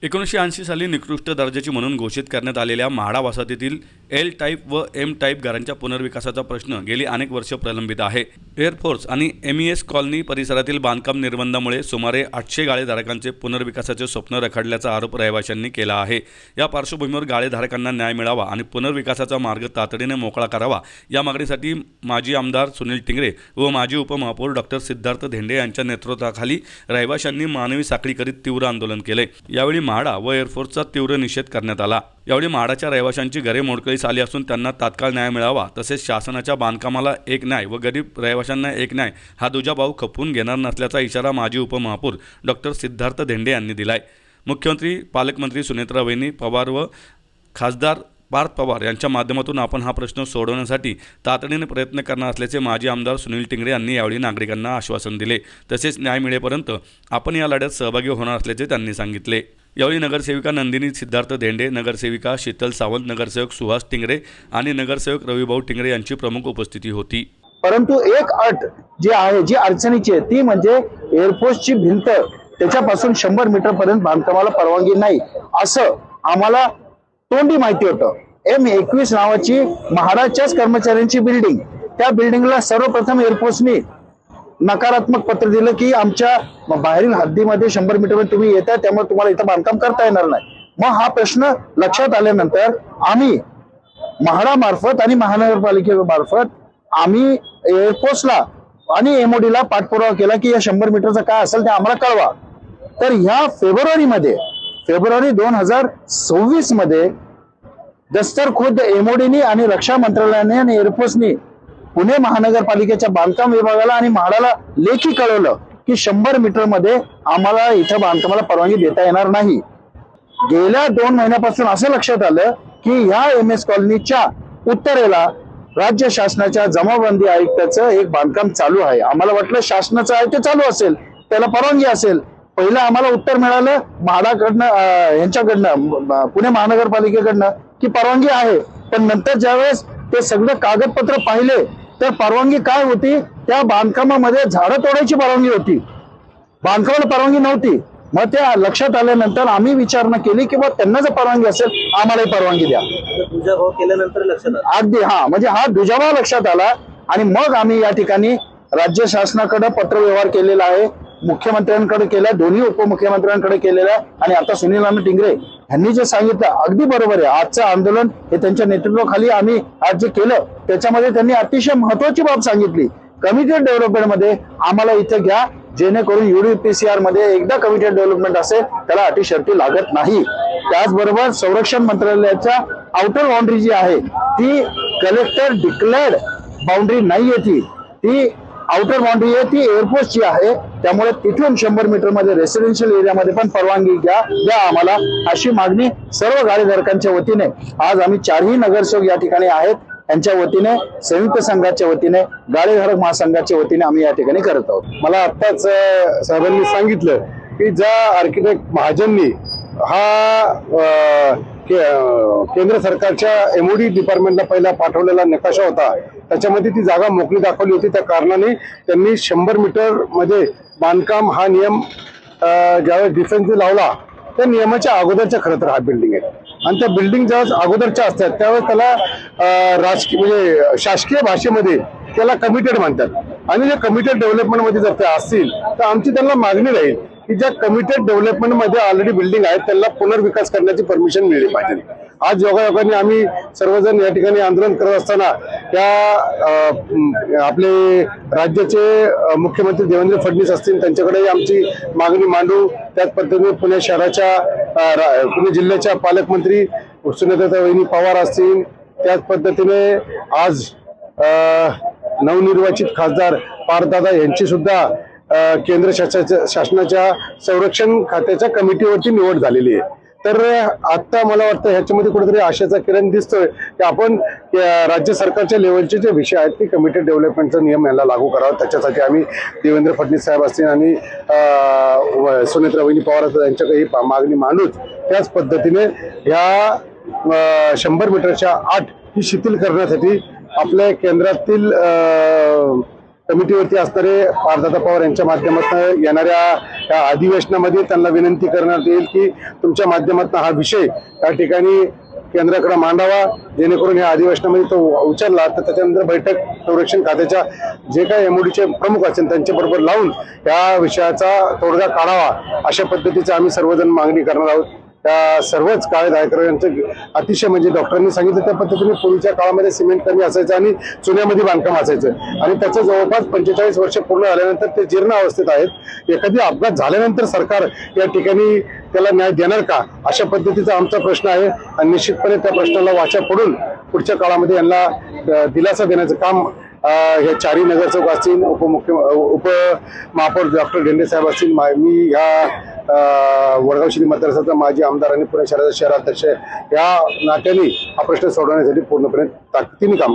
1980 साली निकृष्ट दर्जाची म्हणून घोषित करण्यात आलेल्या म्हाडा वसाहतीतील एल टाईप व एम टाईप घरांच्या पुनर्विकासाचा प्रश्न गेली अनेक वर्ष प्रलंबित आहे. एअरफोर्स आणि एमईएस कॉलनी परिसरातील बांधकाम निर्बंधामुळे सुमारे 800 गाळेधारकांचे पुनर्विकासाचे स्वप्न रखडल्याचा आरोप रहिवाशांनी केला आहे. या पार्श्वभूमीवर गाळेधारकांना न्याय मिळावा आणि पुनर्विकासाचा मार्ग तातडीने मोकळा करावा या मागणीसाठी माजी आमदार सुनील टिंगरे व माजी उपमहापौर डॉक्टर सिद्धार्थ धेंडे यांच्या नेतृत्वाखाली रहिवाशांनी मानवी साखळी करीत तीव्र आंदोलन केले. यावेळी म्हाडा व एअरफोर्सचा तीव्र निषेध करण्यात आला. यावेळी म्हाडाच्या रहिवाशांची घरे मोडकळीस आली असून त्यांना तात्काळ न्याय मिळावा तसेच शासनाच्या बांधकामाला एक न्याय व गरीब रहिवाशांना एक न्याय हा दुजाभाव खपवून घेणार नसल्याचा इशारा माजी उपमहापौर डॉक्टर सिद्धार्थ धेंडे यांनी दिलाय. मुख्यमंत्री, पालकमंत्री सुनेत्रा वहिनी पवार व खासदार पार्थ पवार यांच्या माध्यमातून आपण हा प्रश्न सोडवण्यासाठी तातडीने प्रयत्न करणार असल्याचे माजी आमदार सुनील टिंगरे यांनी यावेळी नागरिकांना आश्वासन दिले. तसेच न्याय मिळेपर्यंत आपण या लढ्यात सहभागी होणार असल्याचे त्यांनी सांगितले. यावेळी नगरसेविका नंदिनी सिद्धार्थ धेंडे, नगरसेविका शीतल सावंत, नगरसेवक सुहास टिंगरे आणि नगरसेवक रविभाऊ टिंगरे यांची प्रमुख उपस्थिती होती. परंतु एक अट जी आहे, जी अडचणीची आहे, ती म्हणजे एअरफोर्सची भिंत त्याच्यापासून 100 मीटर पर्यंत बांधकामाला परवानगी नाही असं आम्हाला तोंडी माहिती होतं. M21 नावाची म्हाडाच्याच कर्मचाऱ्यांची बिल्डिंग, त्या बिल्डिंगला सर्वप्रथम एअरफोर्सने नकारात्मक पत्र दिलं की आमच्या बाहेरील हद्दीमध्ये 100 मीटर तुम्ही येता, त्यामुळे तुम्हाला इथं बांधकाम करता येणार नाही. मग हा प्रश्न लक्षात आल्यानंतर आम्ही म्हाडामार्फत आणि महानगरपालिकेमार्फत आम्ही एअरफोर्सला आणि MODला पाठपुरावा केला की या 100 मीटरचं काय असेल ते आम्हाला कळवा. तर ह्या फेब्रुवारी 2026 मध्ये दस्तर खुद्द MODनी आणि रक्षा मंत्रालयाने आणि एअरफोर्सनी पुणे महानगरपालिकेच्या बांधकाम विभागाला आणि म्हाडाला लेखी कळवलं की 100 मीटर मध्ये आम्हाला इथं बांधकामाला परवानगी देता येणार नाही. गेल्या 2 महिन्यापासून असं लक्षात आलं की ह्या MS कॉलनीच्या उत्तरेला राज्य शासनाच्या जमाबंदी आयुक्ताचं एक बांधकाम चालू आहे. आम्हाला वाटलं शासनाचं आहे ते चालू असेल, त्याला परवानगी असेल. पहिलं आम्हाला उत्तर मिळालं म्हाडाकडनं, यांच्याकडनं, पुणे महानगरपालिकेकडनं की परवानगी आहे. पण नंतर ज्यावेळेस ते सगळे कागदपत्र पाहिले तर परवानगी काय होती, त्या बांधकामामध्ये झाडं तोडायची परवानगी होती, बांधकामाला परवानगी नव्हती. मग त्या लक्षात आल्यानंतर आम्ही विचारणा केली की त्यांना जर परवानगी असेल आम्हालाही परवानगी द्या. दुजाभाव केल्यानंतर लक्षात आलं. अगदी म्हणजे हा दुजाभाव लक्षात आला आणि मग आम्ही या ठिकाणी राज्य शासनाकडे पत्रव्यवहार केलेला आहे, मुख्यमंत्र्यांकडे केला, दोन्ही उपमुख्यमंत्र्यांकडे केलेला आणि आता सुनील टिंगरे यांनी जे सांगितलं अगदी बरोबर आहे. आजचं आंदोलन हे त्यांच्या नेतृत्वाखाली आम्ही आज जे केलं त्याच्यामध्ये त्यांनी अतिशय महत्वाची बाब सांगितली. कमिटेड डेव्हलपमेंट मध्ये आम्हाला इथे घ्या, जेणेकरून UDPCR मध्ये एकदा कमिटेड डेव्हलपमेंट असेल त्याला अटी शर्ती लागत नाही. त्याचबरोबर संरक्षण मंत्रालयाच्या आउटर बाउंड्री जी आहे ती कलेक्टर डिक्लेअर्ड बाउंड्री नाहीये, ती आउटर बाउंड्री आहे, ती एअरफोर्सची आहे. त्यामुळे तिथून 100 मीटर मध्ये रेसिडेन्शियल एरियामध्ये पण परवानगी द्या आम्हाला, अशी मागणी सर्व गाळेधारकांच्या वतीने आज आम्ही 4ही नगरसेवक या ठिकाणी आहेत यांच्या वतीने, संयुक्त संघाच्या वतीने, गाळेधारक महासंघाच्या वतीने आम्ही या ठिकाणी करत आहोत. मला आत्ताच साहेबांनी सांगितलं की ज्या आर्किटेक्ट महाजननी हा केंद्र सरकारच्या MOD डिपार्टमेंटला पहिला पाठवलेला नकाशा होता, त्याच्यामध्ये ती जागा मोकळी दाखवली होती. त्या कारणाने त्यांनी 100 मीटर मध्ये बांधकाम हा नियम ज्यावेळेस डिफेन्सने लावला त्या नियमाच्या अगोदरच्या खरं तर हा बिल्डिंग आहे. आणि त्या बिल्डिंग ज्यावेळेस अगोदरच्या असतात त्यावेळेस त्याला राजकीय म्हणजे शासकीय भाषेमध्ये त्याला कमिटेड म्हणतात. आणि जे कमिटेड डेव्हलपमेंट मध्ये जर ते असतील तर आमची त्यांना मागणी राहील की ज्या कमिटेड डेव्हलपमेंट मध्ये ऑलरेडी बिल्डिंग आहेत त्यांना पुनर्विकास करण्याची परमिशन मिळाली पाहिजे. आज योगायोगाने आम्ही सर्वजण या ठिकाणी आंदोलन करत असताना त्या आपले राज्याचे मुख्यमंत्री देवेंद्र फडणवीस असतील त्यांच्याकडेही आमची मागणी मांडू. त्याच पद्धतीने पुणे जिल्ह्याच्या पालकमंत्री सुनेत्रा वहिनी पवार असतील, त्याच पद्धतीने आज नवनिर्वाचित खासदार पार्थदादा यांची सुद्धा केंद्र शासनाच्या संरक्षण खात्याच्या कमिटीवरती निवड झालेली आहे. तर आता मला वाटतं ह्याच्यामध्ये कुठेतरी आशेचा किरण दिसतोय की आपण राज्य सरकारच्या लेवलचे जे विषय आहेत ते कमिटेड डेव्हलपमेंटचा नियम याला लागू करावा. त्याच्यासाठी आम्ही देवेंद्र फडणवीस साहेब असतील आणि सुनेत्रा वहिनी पवार यांच्याकडे मागणी मांडूच. त्याच पद्धतीने ह्या 100 मीटरच्या अट ही शिथिल करण्यासाठी आपल्या केंद्रातील कमिटीवरती असणारे पार्थदादा पवार यांच्या माध्यमातून येणाऱ्या या अधिवेशनामध्ये त्यांना विनंती करण्यात येईल की तुमच्या माध्यमातून हा विषय त्या ठिकाणी केंद्राकडे मांडावा, जेणेकरून या अधिवेशनामध्ये तो उचलला तर त्याच्यानंतर बैठक संरक्षण खात्याच्या जे काही एमओडीचे प्रमुख असतील त्यांच्याबरोबर लावून या विषयाचा तोडगा काढावा, अशा पद्धतीची आम्ही सर्वजण मागणी करणार आहोत. त्या सर्वच काळे दायकरांचं अतिशय म्हणजे डॉक्टरांनी सांगितलं त्या पद्धतीने पूर्वीच्या काळामध्ये सिमेंट कमी असायचं आणि चुन्यामध्ये बांधकाम असायचं आणि त्याचं जवळपास 45 वर्ष पूर्ण झाल्यानंतर ते जीर्ण अवस्थेत आहेत. एखादी अपघात झाल्यानंतर सरकार या ठिकाणी त्याला न्याय देणार का, अशा पद्धतीचा आमचा प्रश्न आहे आणि निश्चितपणे त्या प्रश्नाला वाचा पडून पुढच्या काळामध्ये यांना दिलासा देण्याचं काम हे चारही नगरसेवक असतील, उपमहापौर डॉक्टर धेंडे साहेब असतील, मी ह्या वडगाव शहरी मतदारसंघाचा माजी आमदार आणि पुणे शहराचा शहराध्यक्ष या नात्याने हा प्रश्न सोडवण्यासाठी पूर्णपणे ताकदीने काम